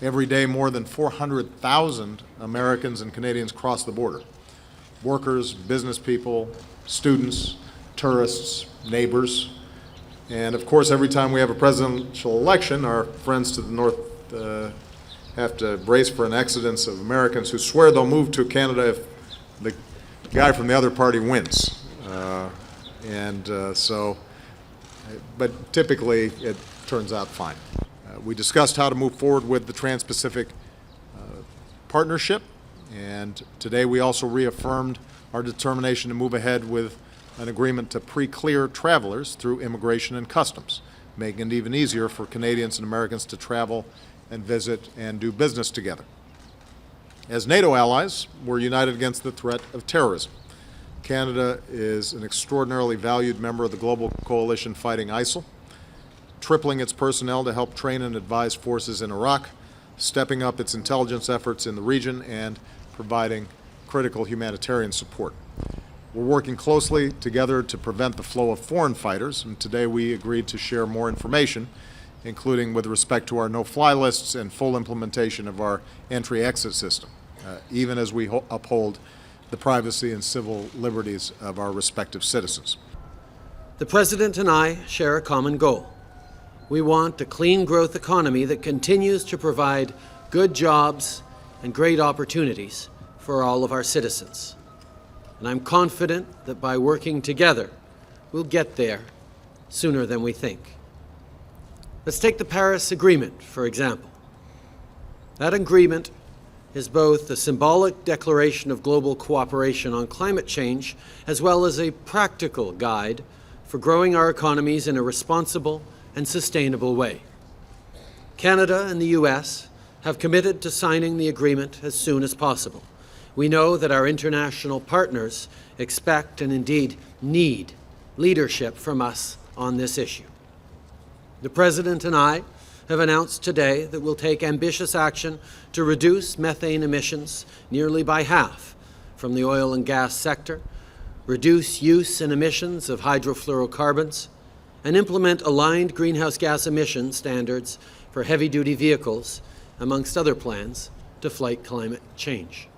Every day, more than 400,000 Americans and Canadians cross the border. Workers, business people, students, tourists, neighbors. And of course, every time we have a presidential election, our friends to the north have to brace for an exodus of Americans who swear they'll move to Canada if the guy from the other party wins. But typically it turns out fine. We discussed how to move forward with the Trans-Pacific Partnership, and today we also reaffirmed our determination to move ahead with an agreement to pre-clear travelers through immigration and customs, making it even easier for Canadians and Americans to travel and visit and do business together. As NATO allies, we're united against the threat of terrorism. Canada is an extraordinarily valued member of the global coalition fighting ISIL, tripling its personnel to help train and advise forces in Iraq, stepping up its intelligence efforts in the region, and providing critical humanitarian support. We're working closely together to prevent the flow of foreign fighters, and today we agreed to share more information, including with respect to our no-fly lists and full implementation of our entry-exit system, even as we uphold the privacy and civil liberties of our respective citizens. The President and I share a common goal. We want a clean growth economy that continues to provide good jobs and great opportunities for all of our citizens. And I'm confident that by working together, we'll get there sooner than we think. Let's take the Paris Agreement, for example. That agreement is both a symbolic declaration of global cooperation on climate change, as well as a practical guide for growing our economies in a responsible and sustainable way. Canada and the U.S. have committed to signing the agreement as soon as possible. We know that our international partners expect and indeed need leadership from us on this issue. The President and I have announced today that we'll take ambitious action to reduce methane emissions nearly by half from the oil and gas sector, reduce use and emissions of hydrofluorocarbons, and implement aligned greenhouse gas emission standards for heavy-duty vehicles, amongst other plans to fight climate change.